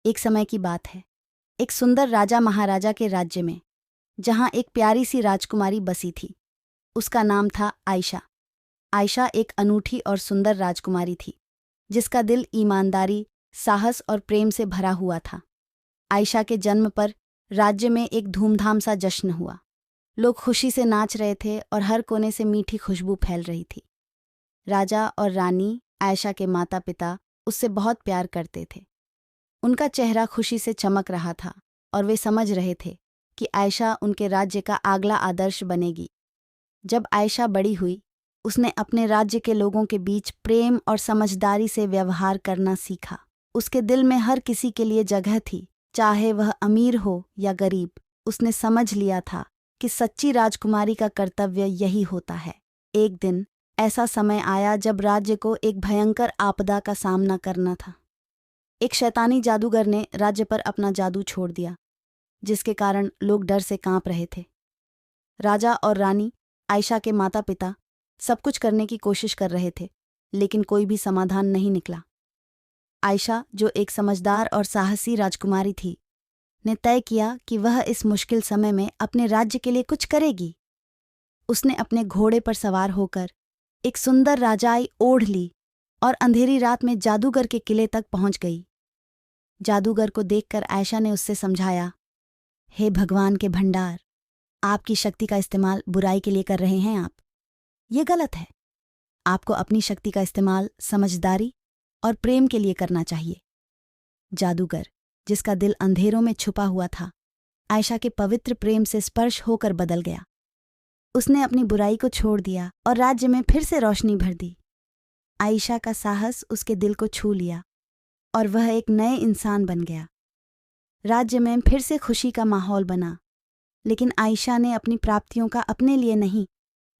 एक समय की बात है। एक सुंदर राजा महाराजा के राज्य में, जहाँ एक प्यारी सी राजकुमारी बसी थी। उसका नाम था आयशा। आयशा एक अनूठी और सुंदर राजकुमारी थी, जिसका दिल ईमानदारी, साहस और प्रेम से भरा हुआ था। आयशा के जन्म पर राज्य में एक धूमधाम सा जश्न हुआ। लोग खुशी से नाच रहे थे और हर कोने से मीठी खुशबू फैल रही थी। राजा और रानी, आयशा के माता पिता उससे बहुत प्यार करते थे। उनका चेहरा खुशी से चमक रहा था और वे समझ रहे थे कि आयशा उनके राज्य का अगला आदर्श बनेगी। जब आयशा बड़ी हुई, उसने अपने राज्य के लोगों के बीच प्रेम और समझदारी से व्यवहार करना सीखा। उसके दिल में हर किसी के लिए जगह थी, चाहे वह अमीर हो या गरीब। उसने समझ लिया था कि सच्ची राजकुमारी का कर्तव्य यही होता है। एक दिन ऐसा समय आया जब राज्य को एक भयंकर आपदा का सामना करना था। एक शैतानी जादूगर ने राज्य पर अपना जादू छोड़ दिया, जिसके कारण लोग डर से कांप रहे थे। राजा और रानी, आयशा के माता पिता सब कुछ करने की कोशिश कर रहे थे, लेकिन कोई भी समाधान नहीं निकला। आयशा, जो एक समझदार और साहसी राजकुमारी थी, ने तय किया कि वह इस मुश्किल समय में अपने राज्य के लिए कुछ करेगी। उसने अपने घोड़े पर सवार होकर एक सुंदर राजाई ओढ़ ली और अंधेरी रात में जादूगर के किले तक पहुंच गई। जादूगर को देखकर आयशा ने उससे समझाया, हे भगवान के भंडार, आपकी शक्ति का इस्तेमाल बुराई के लिए कर रहे हैं आप। ये गलत है। आपको अपनी शक्ति का इस्तेमाल समझदारी और प्रेम के लिए करना चाहिए। जादूगर, जिसका दिल अंधेरों में छुपा हुआ था, आयशा के पवित्र प्रेम से स्पर्श होकर बदल गया। उसने अपनी बुराई को छोड़ दिया और राज्य में फिर से रोशनी भर दी। आयशा का साहस उसके दिल को छू लिया और वह एक नए इंसान बन गया। राज्य में फिर से खुशी का माहौल बना, लेकिन आयशा ने अपनी प्राप्तियों का अपने लिए नहीं,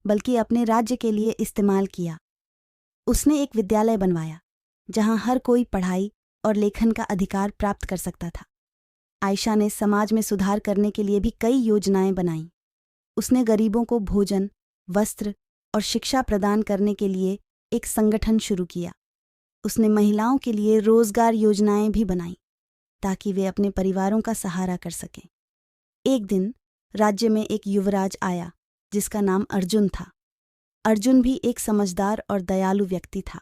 बल्कि अपने राज्य के लिए इस्तेमाल किया। उसने एक विद्यालय बनवाया, जहां हर कोई पढ़ाई और लेखन का अधिकार प्राप्त कर सकता था। आयशा ने समाज में सुधार करने के लिए भी कई योजनाएं बनाईं। उसने गरीबों को भोजन, वस्त्र और शिक्षा प्रदान करने के लिए एक संगठन शुरू किया। उसने महिलाओं के लिए रोजगार योजनाएं भी बनाईं, ताकि वे अपने परिवारों का सहारा कर सकें। एक दिन राज्य में एक युवराज आया, जिसका नाम अर्जुन था। अर्जुन भी एक समझदार और दयालु व्यक्ति था।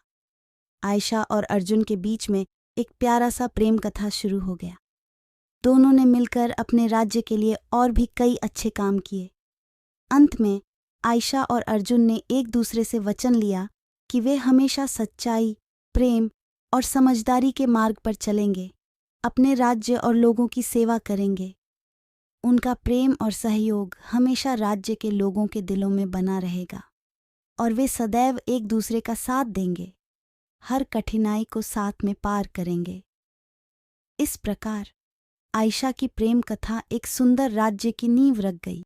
आयशा और अर्जुन के बीच में एक प्यारा सा प्रेम कथा शुरू हो गया। दोनों ने मिलकर अपने राज्य के लिए और भी कई अच्छे काम किए। अंत में आयशा और अर्जुन ने एक दूसरे से वचन लिया कि वे हमेशा सच्चाई, प्रेम और समझदारी के मार्ग पर चलेंगे, अपने राज्य और लोगों की सेवा करेंगे। उनका प्रेम और सहयोग हमेशा राज्य के लोगों के दिलों में बना रहेगा और वे सदैव एक दूसरे का साथ देंगे, हर कठिनाई को साथ में पार करेंगे। इस प्रकार आयशा की प्रेम कथा एक सुंदर राज्य की नींव रख गई।